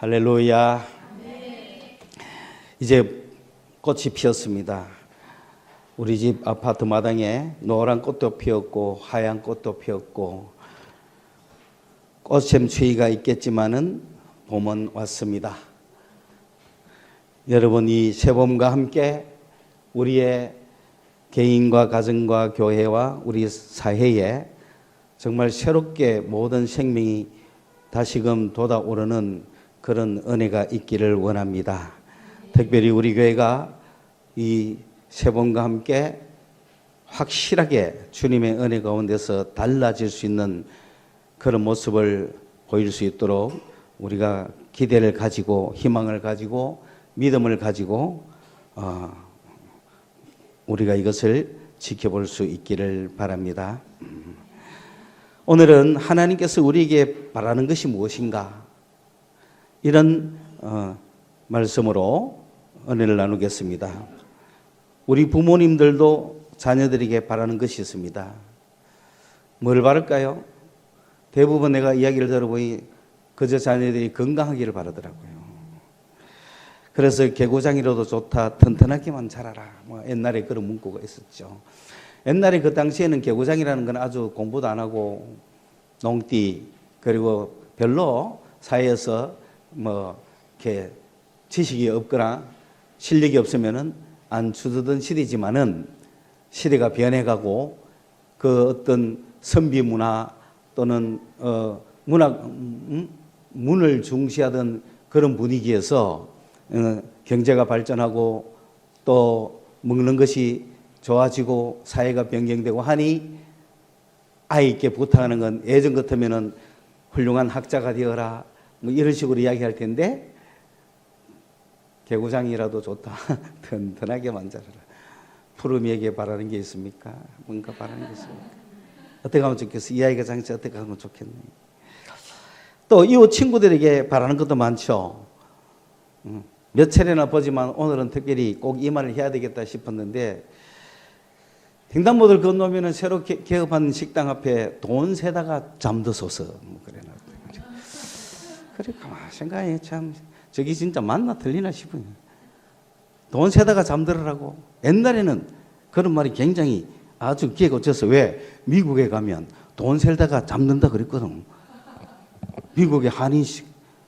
할렐루야. 이제 꽃이 피었습니다. 우리 집 아파트 마당에 노란 꽃도 피었고 하얀 꽃도 피었고 꽃샘 추위가 있겠지만은 봄은 왔습니다. 여러분, 이 새봄과 함께 우리의 개인과 가정과 교회와 우리 사회에 정말 새롭게 모든 생명이 다시금 돋아오르는 그런 은혜가 있기를 원합니다. 특별히 우리 교회가 이 새봄과 함께 확실하게 주님의 은혜 가운데서 달라질 수 있는 그런 모습을 보일 수 있도록 우리가 기대를 가지고 희망을 가지고 믿음을 가지고 우리가 이것을 지켜볼 수 있기를 바랍니다. 오늘은 하나님께서 우리에게 바라는 것이 무엇인가, 이런 말씀으로 은혜를 나누겠습니다. 우리 부모님들도 자녀들에게 바라는 것이 있습니다. 뭘 바랄까요? 대부분 내가 이야기를 들어보니 그저 자녀들이 건강하기를 바라더라고요. 그래서 개고장이라도 좋다, 튼튼하게만 자라라, 옛날에 그런 문구가 있었죠. 옛날에 그 당시에는 개고장이라는 건 아주 공부도 안 하고 농띠, 그리고 별로 사회에서 이렇게 지식이 없거나 실력이 없으면은 안 주던 시대지만은 시대가 변해가고 그 어떤 선비 문화 또는 문을 중시하던 그런 분위기에서 경제가 발전하고 또 먹는 것이 좋아지고 사회가 변경되고 하니 아이께 부탁하는 건 예전 같으면은 훌륭한 학자가 되어라, 이런 식으로 이야기할 텐데, 개구장이라도 좋다, 튼튼하게만 자라라. 푸르미에게 바라는 게 있습니까? 뭔가 바라는 게 있습니까? 어떻게 하면 좋겠어? 이 아이가 장치 어떻게 하면 좋겠네. 또 이웃 친구들에게 바라는 것도 많죠. 몇 차례나 보지만 오늘은 특별히 꼭 이 말을 해야 되겠다 싶었는데, 횡단보도를 건너면은 새로 개업한 식당 앞에 돈 세다가 잠드소서 그래놔. 그래, 가만 생각해. 참, 저기 진짜 맞나 틀리나 싶어요. 돈 세다가 잠들으라고. 옛날에는 그런 말이 굉장히 아주 기회가 없어서, 왜? 미국에 가면 돈 세다가 잠든다 그랬거든. 미국의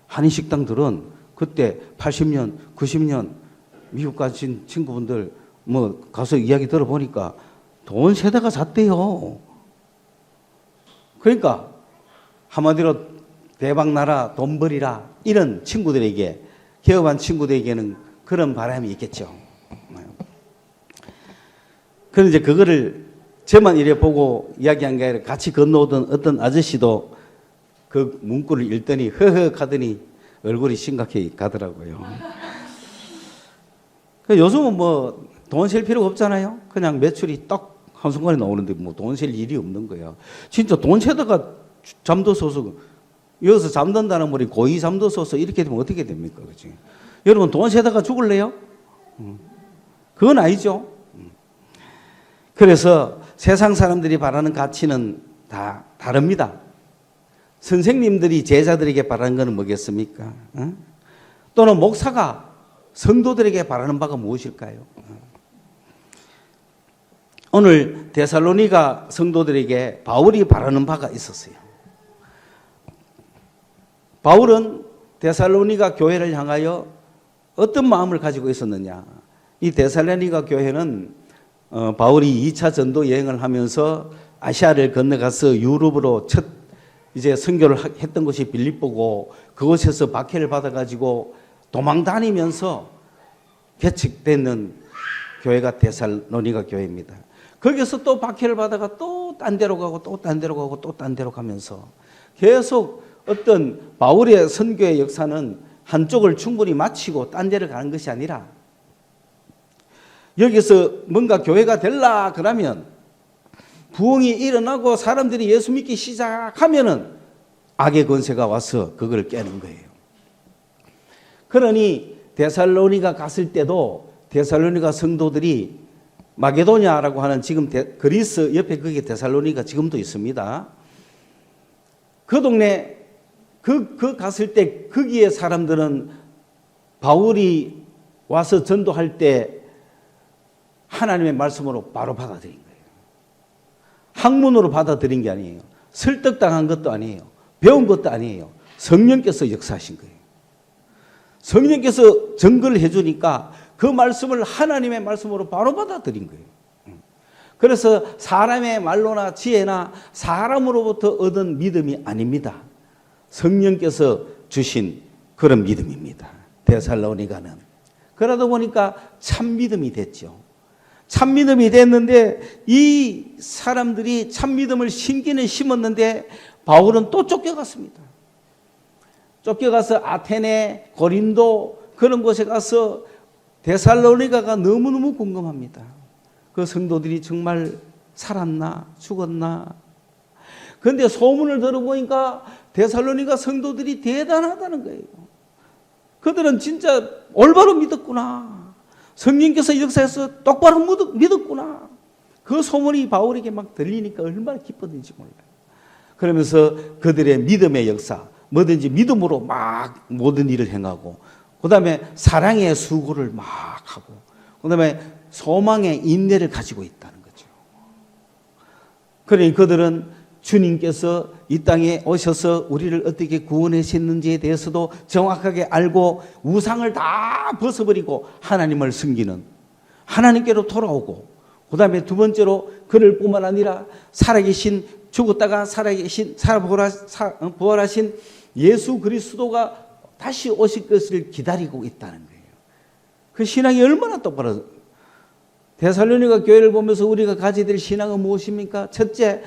한인식당들은 그때 80년, 90년 미국 가신 친구분들 가서 이야기 들어보니까 돈 세다가 잤대요. 그러니까 한마디로 대박나라, 돈 벌이라, 이런 친구들에게, 개업한 친구들에게는 그런 바람이 있겠죠. 그런데 이제 그거를 저만 이래 보고 이야기한 게 아니라 같이 건너오던 어떤 아저씨도 그 문구를 읽더니 허허 하더니 얼굴이 심각해 가더라고요. 요즘은 돈 셀 필요가 없잖아요. 그냥 매출이 딱 한순간에 나오는데 돈 셀 일이 없는 거야. 진짜 돈 세다가 잠들어서, 여기서 잠든다는 말이 고이 잠들어서 이렇게 되면 어떻게 됩니까? 그치? 여러분, 돈 세다가 죽을래요? 그건 아니죠. 그래서 세상 사람들이 바라는 가치는 다 다릅니다. 선생님들이 제자들에게 바라는 것은 뭐겠습니까? 또는 목사가 성도들에게 바라는 바가 무엇일까요? 오늘 데살로니가 성도들에게 바울이 바라는 바가 있었어요. 바울은 데살로니가 교회를 향하여 어떤 마음을 가지고 있었느냐? 이 데살로니가 교회는 바울이 2차 전도 여행을 하면서 아시아를 건너가서 유럽으로 첫 이제 선교를 했던 곳이 빌립보고, 그곳에서 박해를 받아가지고 도망 다니면서 개척되는 교회가 데살로니가 교회입니다. 거기서 또 박해를 받아가 또 딴 데로 가고 또 딴 데로 가고 또 딴 데로 가면서 계속 어떤 바울의 선교의 역사는 한쪽을 충분히 마치고 딴 데를 가는 것이 아니라, 여기서 뭔가 교회가 될라 그러면, 부흥이 일어나고 사람들이 예수 믿기 시작하면은 악의 권세가 와서 그걸 깨는 거예요. 그러니 데살로니가 갔을 때도 데살로니가 성도들이 마게도냐라고 하는, 지금 그리스 옆에 거기에 데살로니가 지금도 있습니다. 그 동네 그 갔을 때 거기에 사람들은 바울이 와서 전도할 때 하나님의 말씀으로 바로 받아들인 거예요. 학문으로 받아들인 게 아니에요. 설득당한 것도 아니에요. 배운 것도 아니에요. 성령께서 역사하신 거예요. 성령께서 증거를 해주니까 그 말씀을 하나님의 말씀으로 바로 받아들인 거예요. 그래서 사람의 말로나 지혜나 사람으로부터 얻은 믿음이 아닙니다. 성령께서 주신 그런 믿음입니다. 데살로니가는. 그러다 보니까 참 믿음이 됐죠. 참 믿음이 됐는데 이 사람들이 참 믿음을 심기는 심었는데 바울은 또 쫓겨갔습니다. 쫓겨가서 아테네, 고린도 그런 곳에 가서 데살로니가가 너무너무 궁금합니다. 그 성도들이 정말 살았나 죽었나. 그런데 소문을 들어보니까 데살로니가 성도들이 대단하다는 거예요. 그들은 진짜 올바로 믿었구나. 성령께서 역사해서 똑바로 믿었구나. 그 소문이 바울에게 막 들리니까 얼마나 기뻤는지 몰라요. 그러면서 그들의 믿음의 역사, 뭐든지 믿음으로 막 모든 일을 행하고, 그 다음에 사랑의 수고를 막 하고, 그 다음에 소망의 인내를 가지고 있다는 거죠. 그러니 그들은 주님께서 이 땅에 오셔서 우리를 어떻게 구원하셨는지에 대해서도 정확하게 알고 우상을 다 벗어버리고 하나님을 섬기는, 하나님께로 돌아오고, 그 다음에 두 번째로 그를 뿐만 아니라 살아계신, 죽었다가 살아계신, 부활하신 예수 그리스도가 다시 오실 것을 기다리고 있다는 거예요. 그 신앙이 얼마나 똑바로. 데살로니가 교회를 보면서 우리가 가져야 될 신앙은 무엇입니까? 첫째,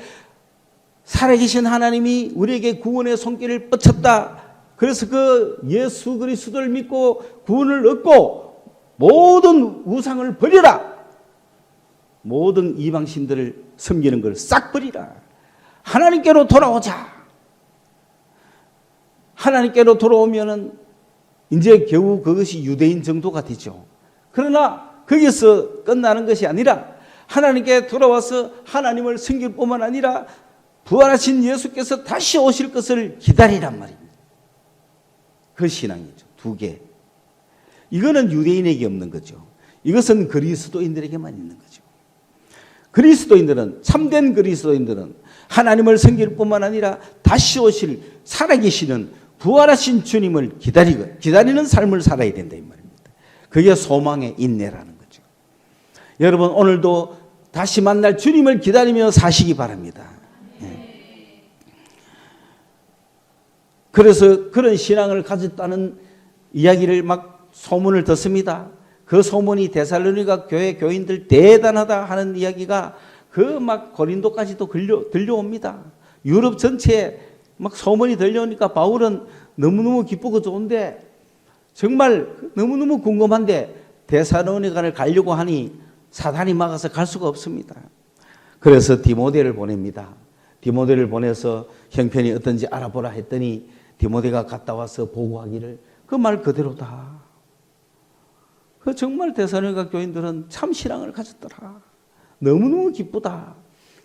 살아계신 하나님이 우리에게 구원의 손길을 뻗쳤다. 그래서 그 예수 그리스도를 믿고 구원을 얻고 모든 우상을 버려라. 모든 이방신들을 섬기는 걸 싹 버리라. 하나님께로 돌아오자. 하나님께로 돌아오면은 이제 겨우 그것이 유대인 정도가 되죠. 그러나 거기서 끝나는 것이 아니라 하나님께 돌아와서 하나님을 섬길 뿐만 아니라 부활하신 예수께서 다시 오실 것을 기다리란 말입니다. 그 신앙이죠. 두 개. 이거는 유대인에게 없는 거죠. 이것은 그리스도인들에게만 있는 거죠. 그리스도인들은, 참된 그리스도인들은 하나님을 섬길 뿐만 아니라 다시 오실 살아계시는 부활하신 주님을 기다리는 삶을 살아야 된다 이 말입니다. 그게 소망의 인내라는 거죠. 여러분 오늘도 다시 만날 주님을 기다리며 사시기 바랍니다. 그래서 그런 신앙을 가졌다는 이야기를 막 소문을 듣습니다. 그 소문이 데살로니가 교회 교인들 대단하다 하는 이야기가 그 막 고린도까지도 들려옵니다. 유럽 전체에 막 소문이 들려오니까 바울은 너무너무 기쁘고 좋은데 정말 너무너무 궁금한데 데살로니가를 가려고 하니 사단이 막아서 갈 수가 없습니다. 그래서 디모데를 보냅니다. 디모데를 보내서 형편이 어떤지 알아보라 했더니 디모데가 갔다 와서 보고하기를 그 말 그대로다. 그 정말 데살로니가 교인들은 참 신앙을 가졌더라. 너무너무 기쁘다.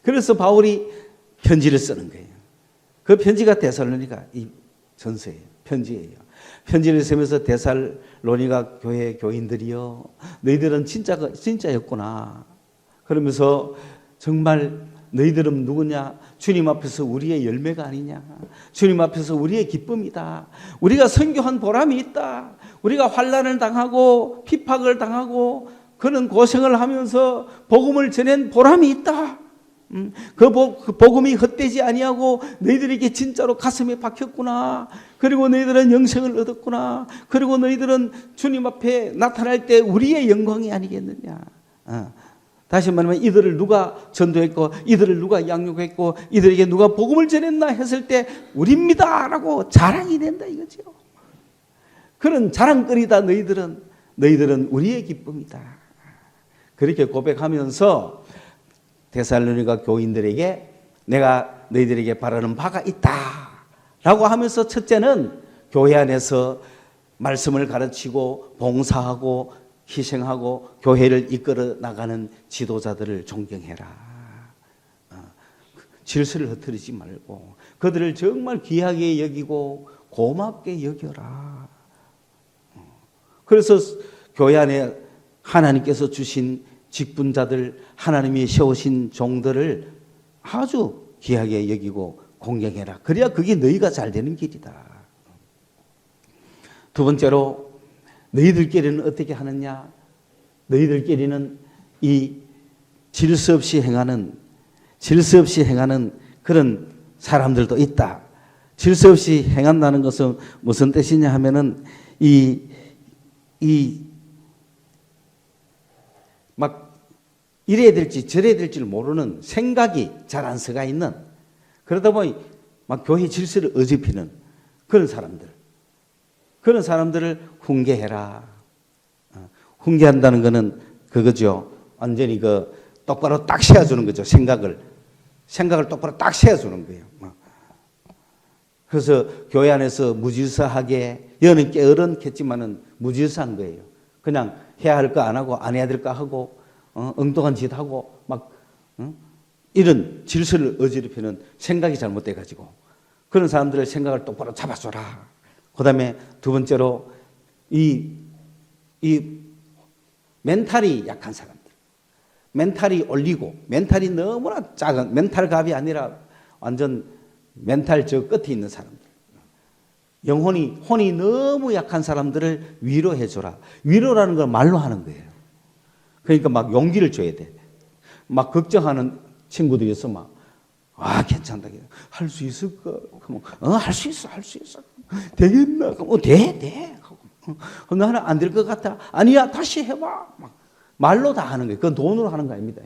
그래서 바울이 편지를 쓰는 거예요. 그 편지가 데살로니가 이 전서예요. 편지예요. 편지를 쓰면서 데살로니가 교회 교인들이여, 너희들은 진짜였구나. 그러면서 정말 너희들은 누구냐? 주님 앞에서 우리의 열매가 아니냐? 주님 앞에서 우리의 기쁨이다. 우리가 선교한 보람이 있다. 우리가 환난을 당하고 핍박을 당하고 그런 고생을 하면서 복음을 전한 보람이 있다. 그 복음이 헛되지 아니하고 너희들에게 진짜로 가슴에 박혔구나. 그리고 너희들은 영생을 얻었구나. 그리고 너희들은 주님 앞에 나타날 때 우리의 영광이 아니겠느냐. 다시 말하면 이들을 누가 전도했고 이들을 누가 양육했고 이들에게 누가 복음을 전했나 했을 때 우리입니다 라고 자랑이 된다 이거죠. 그런 자랑거리다. 너희들은 우리의 기쁨이다. 그렇게 고백하면서 데살로니가 교인들에게 내가 너희들에게 바라는 바가 있다 라고 하면서 첫째는 교회 안에서 말씀을 가르치고 봉사하고 희생하고 교회를 이끌어 나가는 지도자들을 존경해라. 질서를 흐트리지 말고 그들을 정말 귀하게 여기고 고맙게 여겨라. 그래서 교회 안에 하나님께서 주신 직분자들, 하나님이 세우신 종들을 아주 귀하게 여기고 공경해라. 그래야 그게 너희가 잘 되는 길이다. 두 번째로 너희들끼리는 어떻게 하느냐? 너희들끼리는 이 질서 없이 행하는 그런 사람들도 있다. 질서 없이 행한다는 것은 무슨 뜻이냐 하면은 막 이래야 될지 저래야 될지를 모르는 생각이 잘 안 서가 있는, 그러다 보니 막 교회 질서를 어지피는 그런 사람들을 훈계해라. 훈계한다는 것은 그거죠. 완전히 똑바로 딱 세워주는 거죠. 생각을 똑바로 딱 세워주는 거예요. 그래서 교회 안에서 무질서하게, 여는 깨어른겠지만은 무질서한 거예요. 그냥 해야 할 거 안 하고 안 해야 될 거 하고 엉뚱한 짓 하고 이런 질서를 어지럽히는 생각이 잘못돼 가지고 그런 사람들의 생각을 똑바로 잡아줘라. 그다음에 두 번째로 이 멘탈이 약한 사람들, 멘탈이 올리고 멘탈이 너무나 작은, 멘탈 갑이 아니라 완전 멘탈 저 끝에 있는 사람들, 혼이 너무 약한 사람들을 위로해줘라. 위로라는 걸 말로 하는 거예요. 그러니까 막 용기를 줘야 돼. 막 걱정하는 친구들이 있어. 괜찮다. 할 수 있을까? 할 수 있어. 되겠나? 돼. 나는 안 될 것 같아. 아니야, 다시 해봐. 말로 다 하는 거예요. 그건 돈으로 하는 거 아닙니다.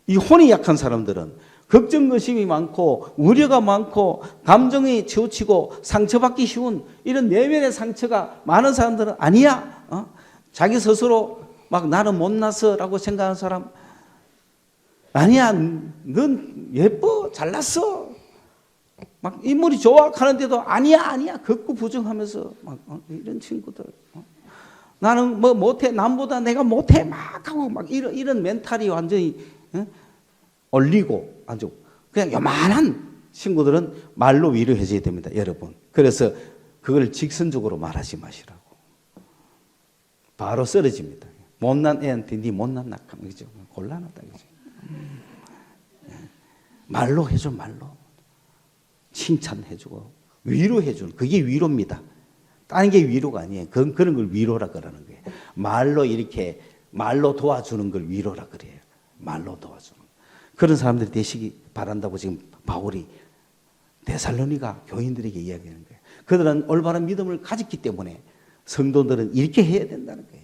이 혼이 약한 사람들은 걱정, 의심이 많고 우려가 많고 감정이 치우치고 상처받기 쉬운 이런 내면의 상처가 많은 사람들은 아니야. 자기 스스로 나는 못나서라고 생각하는 사람, 아니야, 넌 예뻐, 잘났어, 인물이 좋아 하는데도 아니야 극구 부정하면서 이런 친구들, 나는 못해, 남보다 내가 못해 하고 이런 멘탈이 완전히 올리고 아주 그냥 요만한 친구들은 말로 위로해줘야 됩니다, 여러분. 그래서 그걸 직선적으로 말하지 마시라고. 바로 쓰러집니다. 못난 애한테 네 못난 낙하면 그죠? 곤란하다, 그죠? 말로 해줘, 말로. 칭찬해주고 위로해주는, 그게 위로입니다. 다른 게 위로가 아니에요. 그런 걸 위로라 그러는 거예요. 말로 도와주는 걸 위로라 그래요. 말로 도와주는 거. 그런 사람들이 되시기 바란다고 지금 바울이 데살로니가 교인들에게 이야기하는 거예요. 그들은 올바른 믿음을 가졌기 때문에 성도들은 이렇게 해야 된다는 거예요.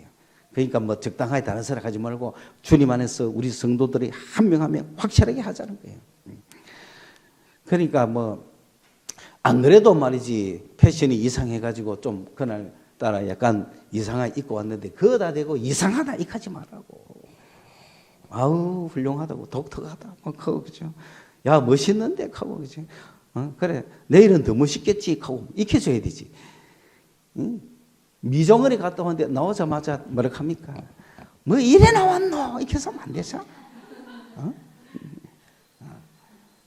그러니까 적당하게 다른 사람 하지 말고 주님 안에서 우리 성도들이 한 명 한 명 확실하게 하자는 거예요. 그러니까 안 그래도 말이지 패션이 이상해가지고 좀 그날따라 약간 이상하게 입고 왔는데 그거 다 되고 이상하다 이까지 말라고. 아우 훌륭하다고, 독특하다 그죠? 야 멋있는데 하고, 그죠? 그래 내일은 더 멋있겠지 하고 익혀줘야 되지. 미정원에 갔다 왔는데 나오자마자 뭐라 합니까? 이래 나왔노? 이렇게 해서 안 되죠?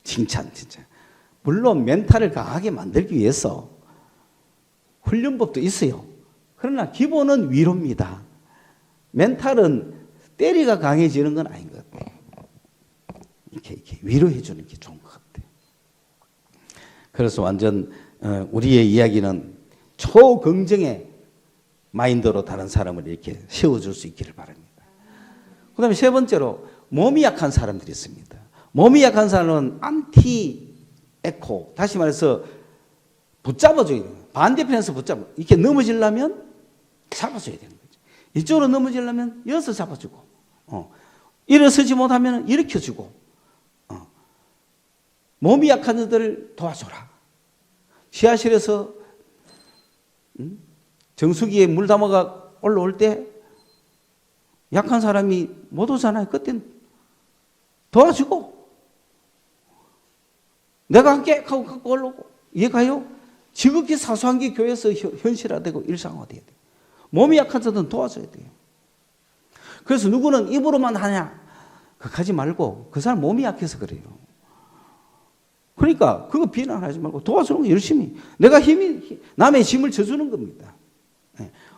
칭찬 진짜. 물론 멘탈을 강하게 만들기 위해서 훈련법도 있어요. 그러나 기본은 위로입니다. 멘탈은 때리가 강해지는 건 아닌 것 같아요. 이렇게 위로해 주는 게 좋은 것 같아요. 그래서 완전 우리의 이야기는 초긍정의 마인드로 다른 사람을 이렇게 세워줄 수 있기를 바랍니다. 그 다음에 세 번째로 몸이 약한 사람들이 있습니다. 몸이 약한 사람은 안티-에코, 다시 말해서 붙잡아줘야 돼요. 반대편에서 이렇게 넘어지려면 잡아줘야 되는 거죠. 이쪽으로 넘어지려면 여기서 잡아주고, 일어서지 못하면 일으켜주고, 몸이 약한 자들을 도와줘라. 지하실에서 정수기에 물 담아가 올라올 때 약한 사람이 못 오잖아요. 그땐 도와주고 내가 할게 하고 갖고 올라오고. 이해가요? 지극히 사소한 게 교회에서 현실화되고 일상화돼야 돼요. 몸이 약한 자들은 도와줘야 돼요. 그래서 누구는 입으로만 하냐? 그렇게 하지 말고 그 사람 몸이 약해서 그래요. 그러니까 그거 비난하지 말고 도와주는 거 열심히. 내가 남의 힘을 져주는 겁니다.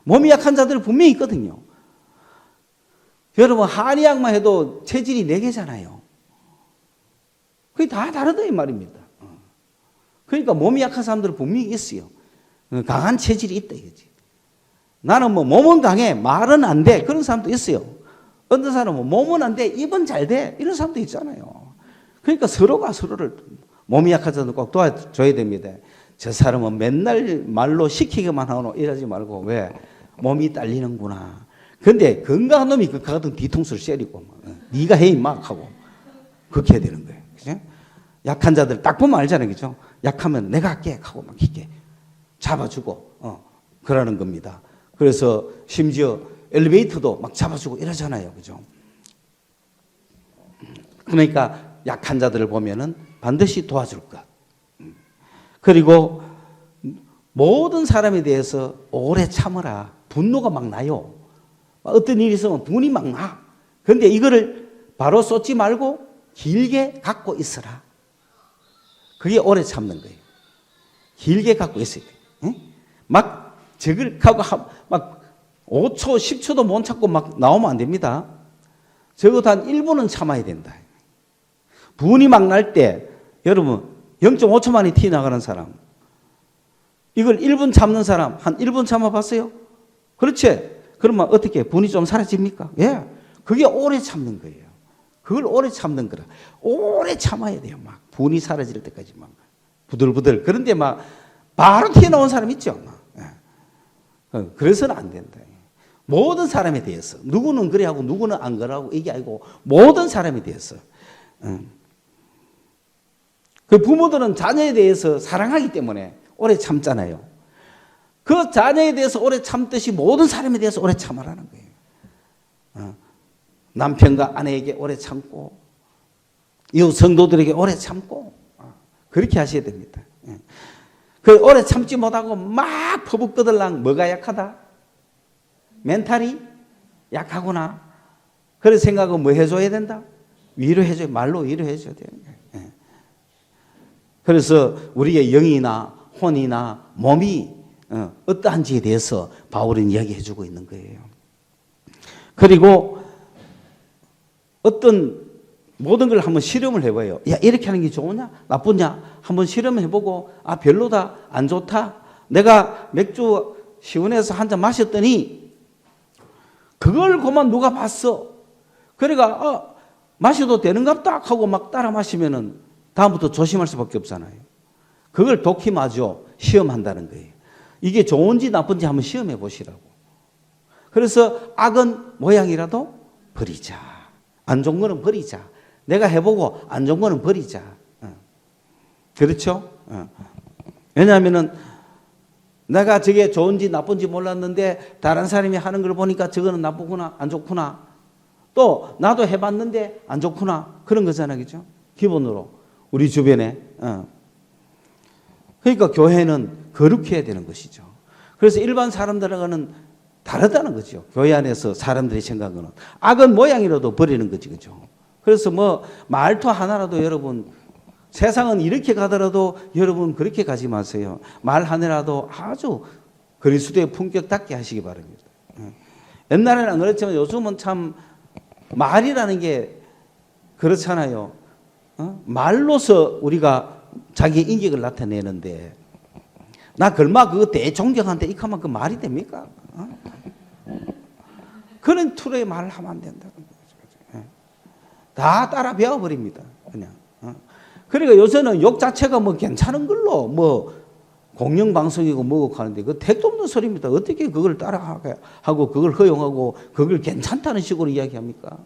몸이 약한 자들은 분명히 있거든요. 여러분 한의학만 해도 체질이 4개잖아요. 그게 다 다르다 이 말입니다. 그러니까 몸이 약한 사람들은 분명히 있어요. 강한 체질이 있다 이거지. 나는 뭐 몸은 강해 말은 안 돼 그런 사람도 있어요. 어떤 사람은 몸은 안 돼 입은 잘 돼 이런 사람도 있잖아요. 그러니까 서로가 서로를 몸이 약한 자들은 꼭 도와줘야 됩니다. 저 사람은 맨날 말로 시키기만 하고 이러지 말고 왜 몸이 딸리는구나. 근데 건강한 놈이 그 같은 뒤통수를 때리고 네가 해 임마 하고 그렇게 해야 되는 거예요. 그죠? 약한 자들 딱 보면 알잖아요. 그죠? 약하면 내가 할게 하고 막 이렇게 잡아주고 그러는 겁니다. 그래서 심지어 엘리베이터도 막 잡아주고 이러잖아요. 그죠? 그러니까 약한 자들을 보면은 반드시 도와줄 것. 그리고 모든 사람에 대해서 오래 참으라. 분노가 막 나요. 어떤 일이 있으면 분이 막 나. 그런데 이거를 바로 쏟지 말고 길게 갖고 있어라. 그게 오래 참는 거예요. 길게 갖고 있어야 돼요. 막 적을 하고 막 5초, 10초도 못 참고 막 나오면 안 됩니다. 적어도 한 1분은 참아야 된다. 분이 막 날 때 여러분 0.5초 만에 티 나가는 사람 이걸 1분 참는 사람 한 1분 참아봤어요? 그렇지? 그러면 어떻게 분이 좀 사라집니까? 예, 그게 오래 참는 거예요. 그걸 오래 참는 거라. 오래 참아야 돼요. 막 분이 사라질 때까지 막 부들부들. 그런데 막 바로 튀어나온 사람 있죠. 막. 예. 그래서는 안 된다. 모든 사람에 대해서 누구는 그래 하고 누구는 안 그러고 이게 아니고 모든 사람에 대해서. 그 부모들은 자녀에 대해서 사랑하기 때문에 오래 참잖아요. 그 자녀에 대해서 오래 참듯이 모든 사람에 대해서 오래 참으라는 거예요. 남편과 아내에게 오래 참고 이웃 성도들에게 오래 참고 그렇게 하셔야 됩니다. 그 오래 참지 못하고 막 퍼붓거들랑 뭐가 약하다? 멘탈이 약하구나. 그런 생각은 뭐 해줘야 된다? 위로해줘야 말로 위로해줘야 되는 거예요. 그래서 우리의 영이나 혼이나 몸이 어떠한지에 대해서 바울은 이야기해주고 있는 거예요. 그리고 어떤 모든 걸 한번 실험을 해봐요. 야, 이렇게 하는 게 좋으냐? 나쁘냐? 한번 실험해보고 아 별로다, 안 좋다. 내가 맥주 시원해서 한 잔 마셨더니 그걸 그만 누가 봤어. 그러니까 마셔도 되는갑다 하고 막 따라 마시면은 다음부터 조심할 수밖에 없잖아요. 그걸 독히마저 시험한다는 거예요. 이게 좋은지 나쁜지 한번 시험해 보시라고. 그래서 악은 모양이라도 버리자. 안 좋은 거는 버리자. 내가 해보고 안 좋은 거는 버리자. 그렇죠? 왜냐하면은 내가 저게 좋은지 나쁜지 몰랐는데 다른 사람이 하는 걸 보니까 저거는 나쁘구나, 안 좋구나. 또 나도 해봤는데 안 좋구나. 그런 거잖아요. 그죠? 기본으로. 우리 주변에. 그러니까 교회는 거룩해야 되는 것이죠. 그래서 일반 사람들하고는 다르다는 거죠. 교회 안에서 사람들이 생각하는. 악은 모양이라도 버리는 거지. 그죠? 그래서 뭐 말투 하나라도 여러분 세상은 이렇게 가더라도 여러분 그렇게 가지 마세요. 말 하나라도 아주 그리스도의 품격답게 하시기 바랍니다. 옛날에는 안 그렇지만 요즘은 참 말이라는 게 그렇잖아요. 말로서 우리가 자기의 인격을 나타내는데 나 걸마 그거 대존경한테 이렇게 하면 그 말이 됩니까? 그런 투의 말을 하면 안 된다는 거죠. 다 따라 배워버립니다. 그냥. 그러니까 요새는 욕 자체가 뭐 괜찮은 걸로 뭐 공영방송이고 뭐고 하는데 그 택도 없는 소리입니다. 어떻게 그걸 따라하고 그걸 허용하고 그걸 괜찮다는 식으로 이야기합니까?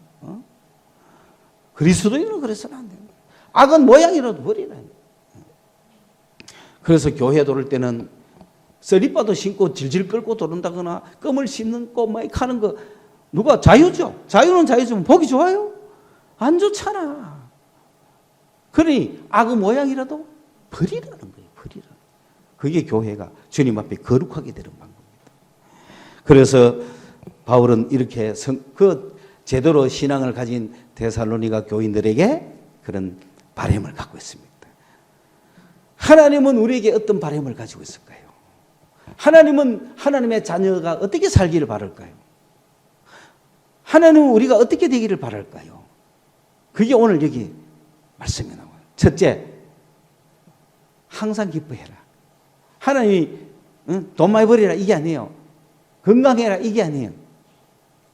그리스도인은 그래서는 안 됩니다. 악은 모양이라도 버리라니. 그래서 교회 돌을 때는 쓰리바도 신고 질질 끌고 도른다거나 껌을 씹는 막 하는 거 누가 자유죠. 자유는 자유지만 보기 좋아요? 안 좋잖아. 그러니 악의 모양이라도 버리라는 거예요. 버리라. 그게 교회가 주님 앞에 거룩하게 되는 방법입니다. 그래서 바울은 이렇게 그 제대로 신앙을 가진 데살로니가 교인들에게 그런 바람을 갖고 있습니다. 하나님은 우리에게 어떤 바람을 가지고 있을까요? 하나님은 하나님의 자녀가 어떻게 살기를 바랄까요? 하나님은 우리가 어떻게 되기를 바랄까요? 그게 오늘 여기 말씀이 나와요. 첫째, 항상 기뻐해라. 하나님이 돈 많이 벌이라 이게 아니에요. 건강해라 이게 아니에요.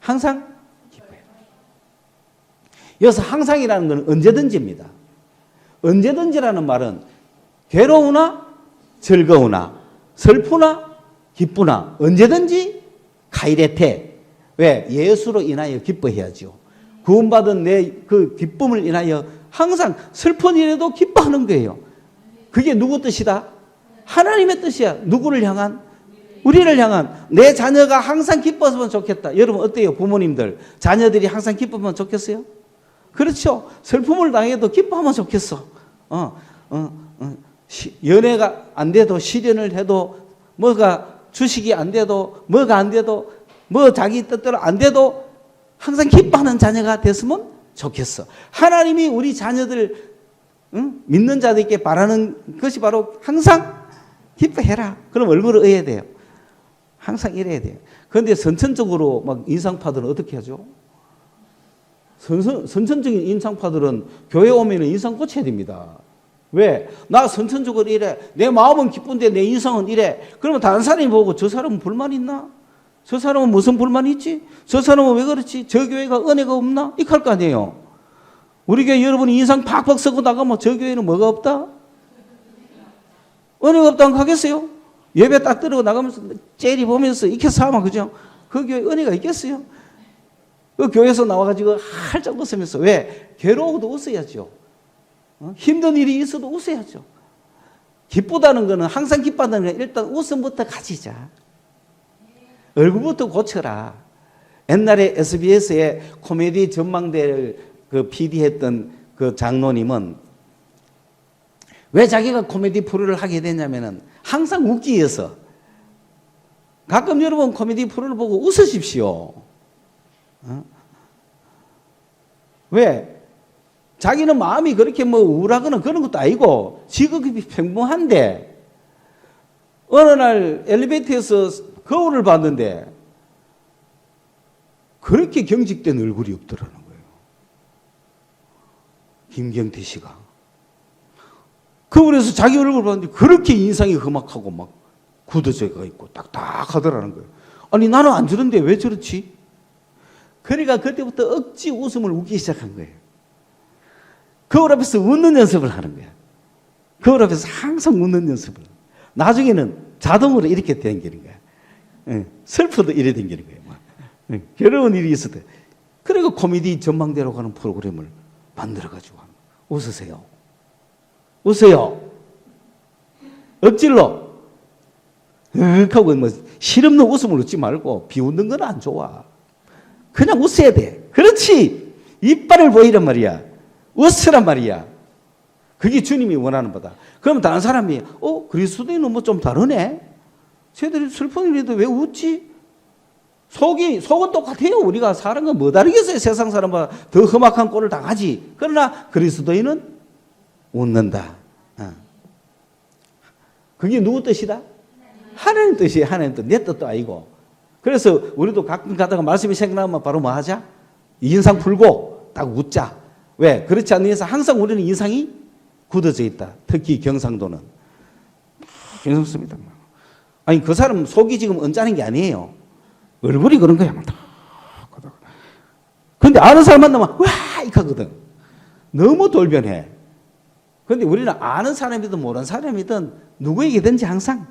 항상 기뻐해라. 여기서 항상이라는 것은 언제든지입니다. 언제든지라는 말은 괴로우나 즐거우나 슬프나 기쁘나 언제든지 가이레테. 왜? 예수로 인하여 기뻐해야죠. 구원받은 내 그 기쁨을 인하여 항상 슬픈 일에도 기뻐하는 거예요. 그게 누구 뜻이다? 하나님의 뜻이야. 누구를 향한? 우리를 향한. 내 자녀가 항상 기뻤으면 좋겠다. 여러분 어때요? 부모님들 자녀들이 항상 기쁘면 좋겠어요? 그렇죠. 슬픔을 당해도 기뻐하면 좋겠어. 연애가 안 돼도 시련을 해도 뭐가 주식이 안 돼도 뭐가 안 돼도 뭐 자기 뜻대로 안 돼도 항상 기뻐하는 자녀가 됐으면 좋겠어. 하나님이 우리 자녀들 믿는 자들에게 바라는 것이 바로 항상 기뻐해라. 그럼 얼굴을 의해야 돼요. 항상 이래야 돼요. 그런데 선천적으로 막 인상파들은 어떻게 하죠? 선천적인 인상파들은 교회 오면 인상 고쳐야 됩니다. 왜? 나 선천적으로 이래. 내 마음은 기쁜데 내 인상은 이래. 그러면 다른 사람이 보고 저 사람은 불만 있나? 저 사람은 무슨 불만이 있지? 저 사람은 왜 그렇지? 저 교회가 은혜가 없나? 이렇게 할 거 아니에요. 우리 교회 여러분이 인상 팍팍 쓰고 나가면 저 교회는 뭐가 없다? 은혜가 없다고 하겠어요? 예배 딱 들고 나가면서 째리 보면서 이렇게 사면 그죠? 그 교회 은혜가 있겠어요? 그 교회에서 나와가지고 활짝 웃으면서 왜? 괴로워도 웃어야죠. 힘든 일이 있어도 웃어야죠. 기쁘다는 거는 항상 기뻐하는 건 일단 웃음부터 가지자. 얼굴부터 고쳐라. 옛날에 SBS의 코미디 전망대를 그 PD 했던 그 장로님은 왜 자기가 코미디 프로를 하게 됐냐면은 항상 웃기 위해서. 가끔 여러분 코미디 프로를 보고 웃으십시오. 왜? 자기는 마음이 그렇게 뭐 우울하거나 그런 것도 아니고 직업이 평범한데 어느 날 엘리베이터에서 거울을 봤는데 그렇게 경직된 얼굴이 없더라는 거예요. 김경태 씨가. 거울에서 자기 얼굴을 봤는데 그렇게 인상이 험악하고 막 굳어져 있고 딱딱하더라는 거예요. 아니 나는 안 저런데 왜 저렇지? 그러니까 그때부터 억지 웃음을 웃기 시작한 거예요. 거울 앞에서 웃는 연습을 하는 거야. 거울 앞에서 항상 웃는 연습을. 나중에는 자동으로 이렇게 댕기는 거야. 슬퍼도 이래 댕기는 거예요. 괴로운 일이 있을 때. 그리고 코미디 전망대로 가는 프로그램을 만들어가지고 웃으세요. 웃어요. 억질로. 하고 뭐 실없는 웃음을 웃지 말고 비웃는 건 안 좋아. 그냥 웃어야 돼. 그렇지. 이빨을 보이란 말이야. 웃으란 말이야. 그게 주님이 원하는 바다. 그러면 다른 사람이 그리스도인은 뭐 좀 다르네. 쟤들이 슬픈 일에도 왜 웃지? 속은 똑같아요. 우리가 사는 건 뭐 다르겠어요. 세상 사람보다 더 험악한 꼴을 당하지. 그러나 그리스도인은 웃는다. 그게 누구 뜻이다? 하나님 뜻이에요. 하나님 뜻. 내 뜻도 아니고. 그래서 우리도 가끔 가다가 말씀이 생각나면 바로 뭐 하자? 인상 풀고 딱 웃자. 왜? 그렇지 않는 이상 항상 우리는 인상이 굳어져 있다. 특히 경상도는. 괜찮습니다. 아니 그 사람 속이 지금 언짢은 게 아니에요. 얼굴이 그런 거야. 그런데 아는 사람 만나면 와 이렇게 하거든. 너무 돌변해. 그런데 우리는 아는 사람이든 모르는 사람이든 누구에게든지 항상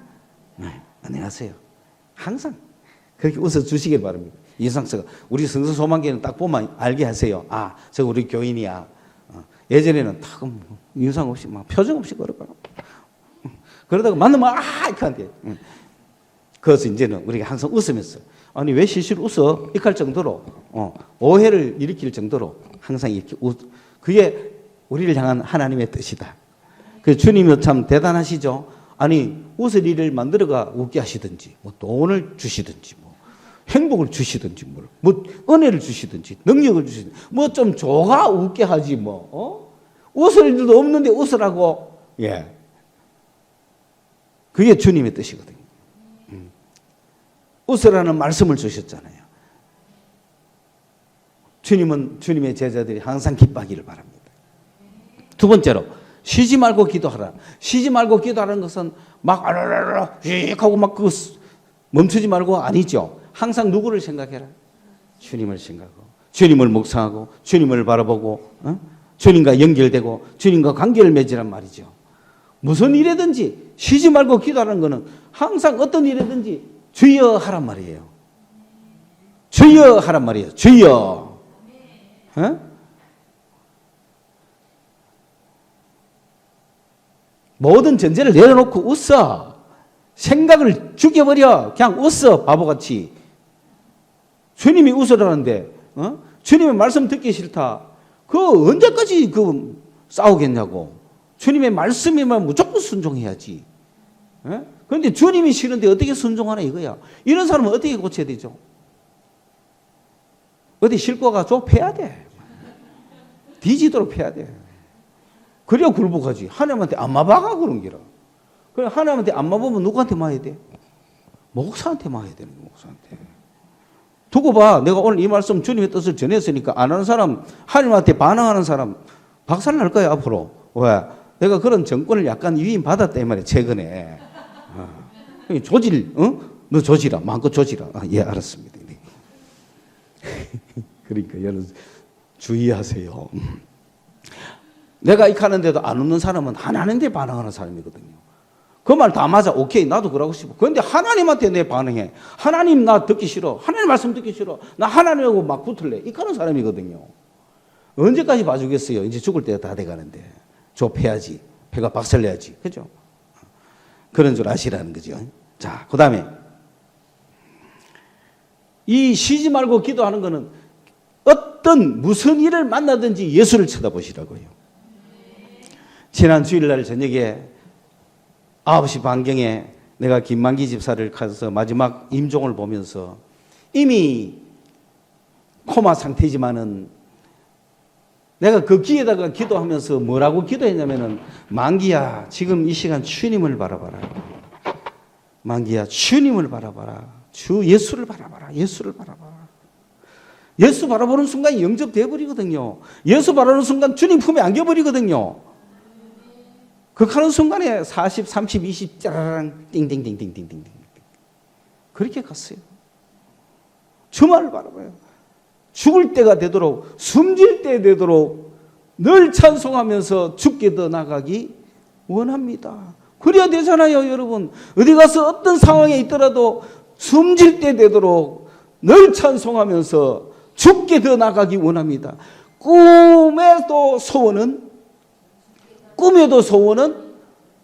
안녕하세요. 항상 그렇게 웃어주시길 바랍니다. 인상쓰가 우리 성서소망교회는 딱 보면 알게 하세요. 아, 저 우리 교인이야. 예전에는 딱 인상 없이 막 표정 없이 걸어가. 그러다가 만나면 이렇게 한대. 그래서 이제는 우리가 항상 웃으면서 아니 왜 실실 웃어? 이렇게 할 정도로 오해를 일으킬 정도로 항상 이렇게 그게 우리를 향한 하나님의 뜻이다. 그 주님이 참 대단하시죠. 아니 웃을 일을 만들어가 웃게 하시든지 뭐 돈을 주시든지 뭐 행복을 주시든지 뭐 은혜를 주시든지 능력을 주시든지 뭐 좀 줘가 웃게 하지 뭐 웃을 일도 없는데 웃으라고. 예. 그게 주님의 뜻이거든요. 웃으라는 말씀을 주셨잖아요. 주님은 주님의 제자들이 항상 기뻐하기를 바랍니다. 두 번째로 쉬지 말고 기도하라. 쉬지 말고 기도하는 것은 막 아라라라 하고 막 그 멈추지 말고 아니죠. 항상 누구를 생각해라? 주님을 생각하고 주님을 묵상하고 주님을 바라보고 주님과 연결되고 주님과 관계를 맺으란 말이죠. 무슨 일이든지 쉬지 말고 기도하는 것은 항상 어떤 일이든지 주여 하란 말이에요. 주여 하란 말이에요. 주여. 모든 전제를 내려놓고 웃어. 생각을 죽여버려. 그냥 웃어. 바보같이. 주님이 웃으라는데 주님의 말씀 듣기 싫다. 그 언제까지 그 싸우겠냐고. 주님의 말씀이면 무조건 순종해야지. 그런데 주님이 싫은데 어떻게 순종하나 이거야. 이런 사람은 어떻게 고쳐야 되죠? 어디 싣고 가서 패야 돼. 뒤지도록 패야 돼. 그래야 굴복하지. 하나님한테 안 마박아 그런 기라. 그래 하나님한테 안 마보면 누구한테 마야 돼? 목사한테 마야 되는 거야. 목사한테. 두고 봐. 내가 오늘 이 말씀 주님의 뜻을 전했으니까 안 하는 사람, 하나님한테 반항하는 사람 박살 날 거야 앞으로. 왜? 내가 그런 정권을 약간 위임 받았다 이 말이야 최근에. 조질, 너 조지라. 마음껏 조지라. 예, 알았습니다. 그러니까 여러분 주의하세요. 내가 이렇게 하는데도 안 웃는 사람은 하나님한테 반항하는 사람이거든요. 그 말 다 맞아. 오케이. 나도 그러고 싶어. 그런데 하나님한테 내 반응해. 하나님 나 듣기 싫어. 하나님 말씀 듣기 싫어. 나 하나님하고 막 붙을래. 이렇게 하는 사람이거든요. 언제까지 봐주겠어요. 이제 죽을 때가 다 돼가는데. 좁혀야지. 배가 박살내야지. 그죠? 그런 줄 아시라는 거죠. 자, 그 다음에 이 쉬지 말고 기도하는 거는 어떤 무슨 일을 만나든지 예수를 쳐다보시라고요. 지난 주일날 저녁에 9시 반경에 내가 김만기 집사를 가서 마지막 임종을 보면서 이미 코마 상태지만은 내가 그 기회에다가 기도하면서 뭐라고 기도했냐면은 만기야 지금 이 시간 주님을 바라봐라. 만기야 주님을 바라봐라. 주 예수를 바라봐라. 예수를 바라봐라. 예수 바라보는 순간 영접돼 버리거든요. 예수 바라보는 순간 주님 품에 안겨버리거든요. 그하는 순간에 40, 30, 20 짜라랑 띵띵띵띵띵띵 그렇게 갔어요. 주말을 바라봐요. 죽을 때가 되도록 숨질 때 되도록 늘 찬송하면서 죽게 더 나가기 원합니다. 그래야 되잖아요, 여러분. 어디 가서 어떤 상황에 있더라도 숨질 때 되도록 늘 찬송하면서 죽게 더 나가기 원합니다. 꿈에도 소원은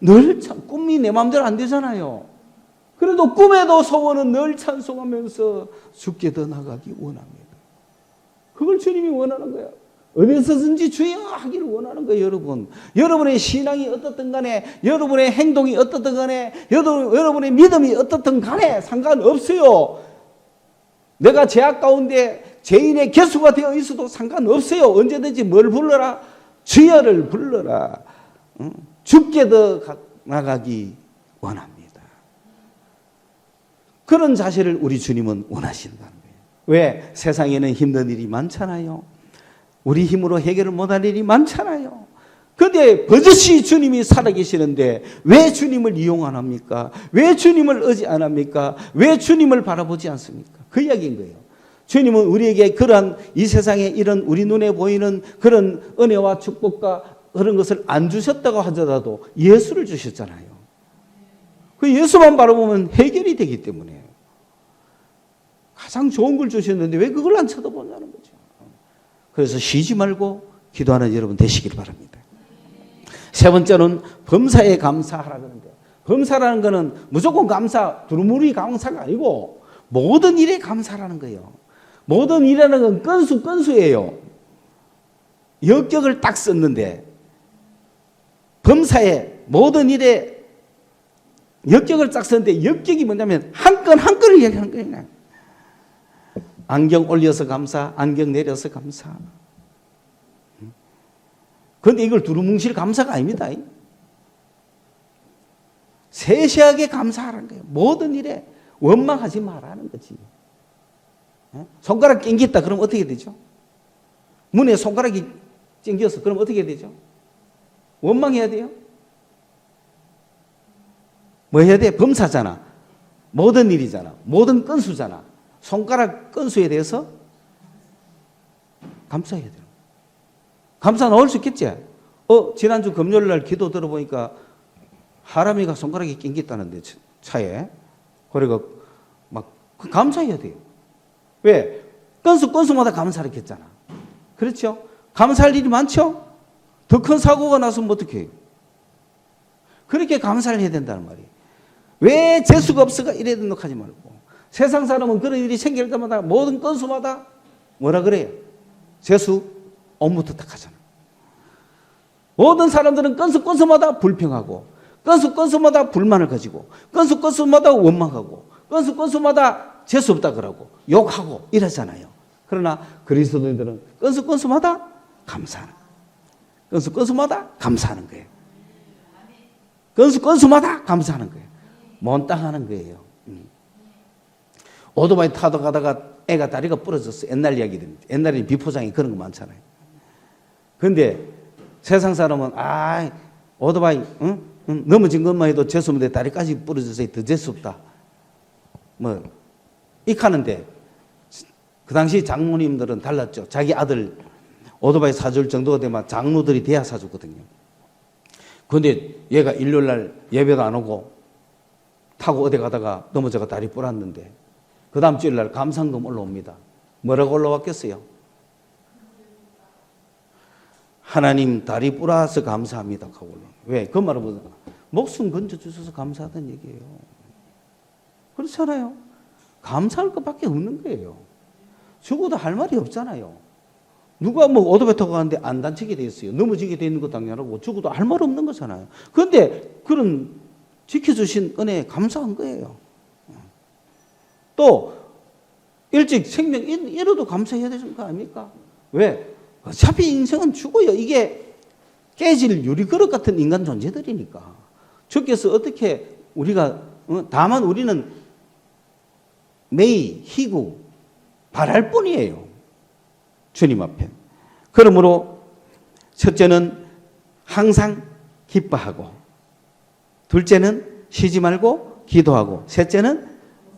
늘 꿈이 내 마음대로 안 되잖아요. 그래도 꿈에도 소원은 늘 찬송하면서 죽게 더 나가기 원합니다. 그걸 주님이 원하는 거예요. 어디서든지 주여 하기를 원하는 거예요, 여러분. 여러분의 신앙이 어떻든 간에, 여러분의 행동이 어떻든 간에, 여러분의 믿음이 어떻든 간에 상관없어요. 내가 죄악 가운데 죄인의 개수가 되어 있어도 상관없어요. 언제든지 뭘 불러라? 주여를 불러라. 죽게 더 나가기 원합니다. 그런 자세를 우리 주님은 원하신다는 거예요. 왜? 세상에는 힘든 일이 많잖아요. 우리 힘으로 해결을 못할 일이 많잖아요. 그런데 버젓이 주님이 살아계시는데 왜 주님을 이용 안 합니까? 왜 주님을 의지 안 합니까? 왜 주님을 바라보지 않습니까? 그 이야기인 거예요. 주님은 우리에게 그러한 이 세상에 이런 우리 눈에 보이는 그런 은혜와 축복과 그런 것을 안 주셨다고 하더라도 예수를 주셨잖아요. 그 예수만 바라보면 해결이 되기 때문에 가장 좋은 걸 주셨는데 왜 그걸 안 쳐다보냐는 거죠. 그래서 쉬지 말고 기도하는 여러분 되시길 바랍니다. 세 번째는 범사에 감사하라 그러는데, 범사라는 것은 무조건 감사, 두루뭉이 감사가 아니고 모든 일에 감사라는 거예요. 모든 일이라는 건 건수예요. 역격을 딱 썼는데 범사에 모든 일에 역격을 딱 썼는데 역격이 뭐냐면 한 건을 얘기하는 거예요. 안경 올려서 감사, 안경 내려서 감사. 그런데 이걸 두루뭉실 감사가 아닙니다. 세세하게 감사하라는 거예요. 모든 일에 원망하지 말라는 거지. 손가락 낑겼다 그럼 어떻게 되죠? 문에 손가락이 찡겨서 그럼 어떻게 되죠? 원망해야 돼요? 뭐 해야 돼? 범사잖아. 모든 일이잖아. 모든 건수잖아. 손가락 건수에 대해서 감사해야 돼요. 감사 나올 수 있겠지? 지난주 금요일 날 기도 들어보니까 하람이가 손가락이 낑겼다는데 차에. 그리고 막 감사해야 돼요. 왜? 건수마다 감사를 했잖아. 그렇죠? 감사할 일이 많죠? 더 큰 사고가 나서면 어떡해요? 그렇게 감사를 해야 된다는 말이에요. 왜 재수가 없어가 이래 등록하지 말고. 세상 사람은 그런 일이 생길 때마다 모든 건수마다 뭐라 그래요? 재수 업무도 딱 하잖아. 모든 사람들은 건수마다 불평하고 건수마다 불만을 가지고 건수마다 원망하고 건수마다 재수 없다 그러고 욕하고 이러잖아요. 그러나 그리스도인들은 건수마다 감사하는 거예요. 건수마다 감사하는 거예요. 건수마다 감사하는 거예요. 몬땅하는 거예요. 오토바이 타다 가다가 애가 다리가 부러졌어. 옛날 이야기들. 옛날에 비포장에 그런 거 많잖아요. 그런데 세상 사람은 오토바이 넘어진 것만 해도 재수없는데 다리까지 부러져서 더 재수없다. 뭐 익하는데 그 당시 장모님들은 달랐죠. 자기 아들 오토바이 사줄 정도가 되면 장로들이 돼야 사주거든요. 그런데 얘가 일요일 날 예배도 안 오고 타고 어디 가다가 넘어져가 다리 부러졌는데 그 다음 주일 날 감상금 올라옵니다. 뭐라고 올라왔겠어요? 하나님 다리 부러서 감사합니다. 왜? 그 말은 뭐냐? 목숨 건져주셔서 감사하다는 얘기예요. 그렇잖아요. 감사할 것밖에 없는 거예요. 죽어도 할 말이 없잖아요. 누가 뭐 오토바이 타고 가는데 안 다치게 돼 있어요. 넘어지게 돼 있는 거 당연하고 죽어도 할 말 없는 거잖아요. 그런데 그런 지켜주신 은혜에 감사한 거예요. 또 일찍 생명 잃어도 감사해야 되는 거 아닙니까? 왜? 어차피 인생은 죽어요. 이게 깨질 유리그릇 같은 인간 존재들이니까. 주께서 어떻게 우리가 다만 우리는 매일 희구 바랄 뿐이에요. 주님 앞에. 그러므로 첫째는 항상 기뻐하고, 둘째는 쉬지 말고 기도하고, 셋째는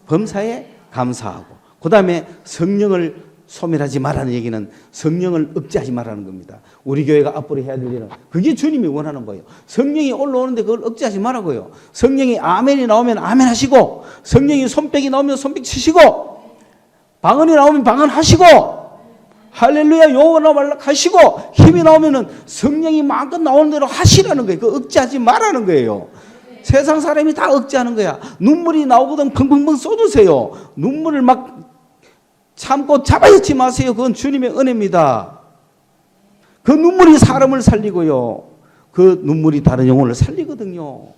범사에 감사하고, 그 다음에 성령을 소멸하지 말라는 얘기는 성령을 억제하지 말라는 겁니다. 우리 교회가 앞으로 해야 될 일은 그게 주님이 원하는 거예요. 성령이 올라오는데 그걸 억제하지 말라고요. 성령이 아멘이 나오면 아멘 하시고, 성령이 손뼉이 나오면 손뼉 치시고, 방언이 나오면 방언 하시고, 할렐루야 용어나 말락하시고, 힘이 나오면은 성령이 마음껏 나오는 대로 하시라는 거예요. 그 억제하지 말라는 거예요. 세상 사람이 다 억제하는 거야. 눈물이 나오거든 펑펑펑 쏟으세요. 눈물을 막 참고 잡아놓지 마세요. 그건 주님의 은혜입니다. 그 눈물이 사람을 살리고요. 그 눈물이 다른 영혼을 살리거든요.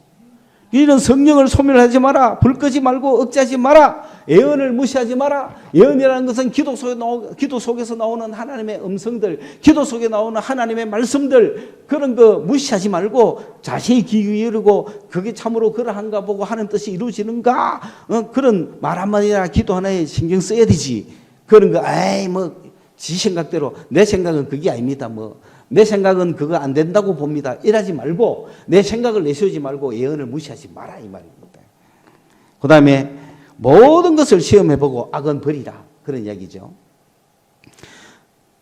이런 성령을 소멸하지 마라. 불 끄지 말고 억제하지 마라. 예언을 무시하지 마라. 예언이라는 것은 기도 속에서 나오는 하나님의 음성들, 기도 속에 나오는 하나님의 말씀들, 그런 거 무시하지 말고 자세히 귀 기울이고 그게 참으로 그러한가 보고 하는 뜻이 이루어지는가? 그런 말 한마디나 기도 하나에 신경 써야 되지. 그런 거 지 생각대로, 내 생각은 그게 아닙니다. 내 생각은 그거 안 된다고 봅니다. 이러지 말고 내 생각을 내세우지 말고 예언을 무시하지 마라 이 말입니다. 그 다음에 모든 것을 시험해보고 악은 버리라, 그런 이야기죠.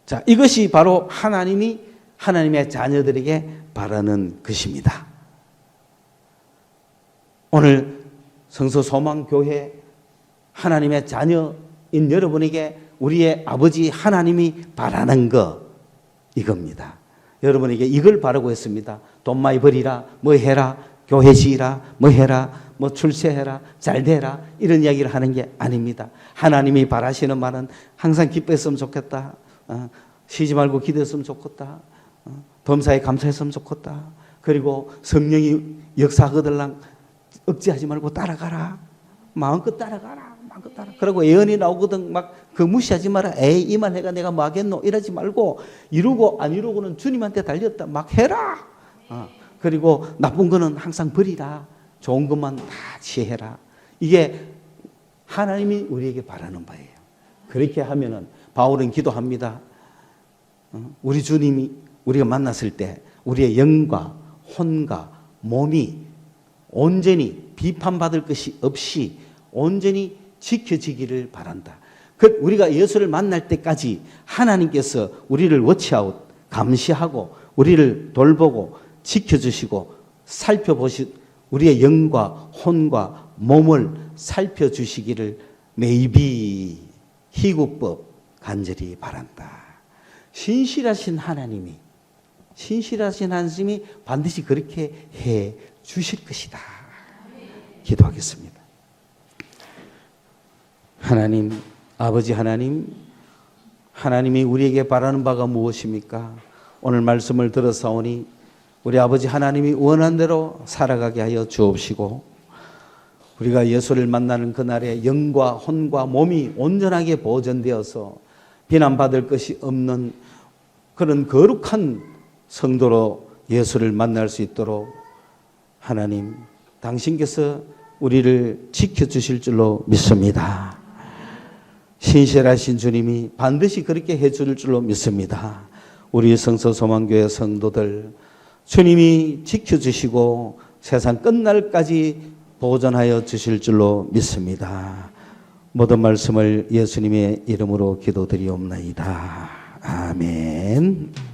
자, 이것이 바로 하나님이 하나님의 자녀들에게 바라는 것입니다. 오늘 성서소망교회 하나님의 자녀인 여러분에게 우리의 아버지 하나님이 바라는 거, 이겁니다. 여러분에게 이걸 바라고 했습니다. 돈 많이 벌이라, 뭐 해라, 교회 지으라, 뭐 해라, 뭐 출세해라, 잘 되라, 이런 이야기를 하는 게 아닙니다. 하나님이 바라시는 말은 항상 기뻐했으면 좋겠다, 쉬지 말고 기도했으면 좋겠다, 범사에 감사했으면 좋겠다, 그리고 성령이 역사하거들랑 억제하지 말고 따라가라, 마음껏 따라가라, 마음껏 따라. 그리고 예언이 나오거든 막 그 무시하지 마라. 에이 이 말 해가 내가 뭐 하겠노 이러지 말고, 이루고 안 이루고는 주님한테 달렸다 막 해라. 그리고 나쁜 거는 항상 버리라. 좋은 것만 다 취해라. 이게 하나님이 우리에게 바라는 바예요. 그렇게 하면은 바울은 기도합니다. 우리 주님이 우리가 만났을 때 우리의 영과 혼과 몸이 온전히 비판받을 것이 없이 온전히 지켜지기를 바란다. 우리가 예수를 만날 때까지 하나님께서 우리를 워치아웃, 감시하고 우리를 돌보고 지켜주시고 우리의 영과 혼과 몸을 살펴주시기를 매이비 희구법 간절히 바란다. 신실하신 하나님이 반드시 그렇게 해 주실 것이다. 기도하겠습니다. 하나님, 아버지 하나님이 우리에게 바라는 바가 무엇입니까? 오늘 말씀을 들어사오니 우리 아버지 하나님이 원한 대로 살아가게 하여 주옵시고, 우리가 예수를 만나는 그날에 영과 혼과 몸이 온전하게 보존되어서 비난받을 것이 없는 그런 거룩한 성도로 예수를 만날 수 있도록 하나님, 당신께서 우리를 지켜주실 줄로 믿습니다. 신실하신 주님이 반드시 그렇게 해줄 줄로 믿습니다. 우리 성서소망교회 성도들 주님이 지켜주시고 세상 끝날까지 보존하여 주실 줄로 믿습니다. 모든 말씀을 예수님의 이름으로 기도드리옵나이다. 아멘.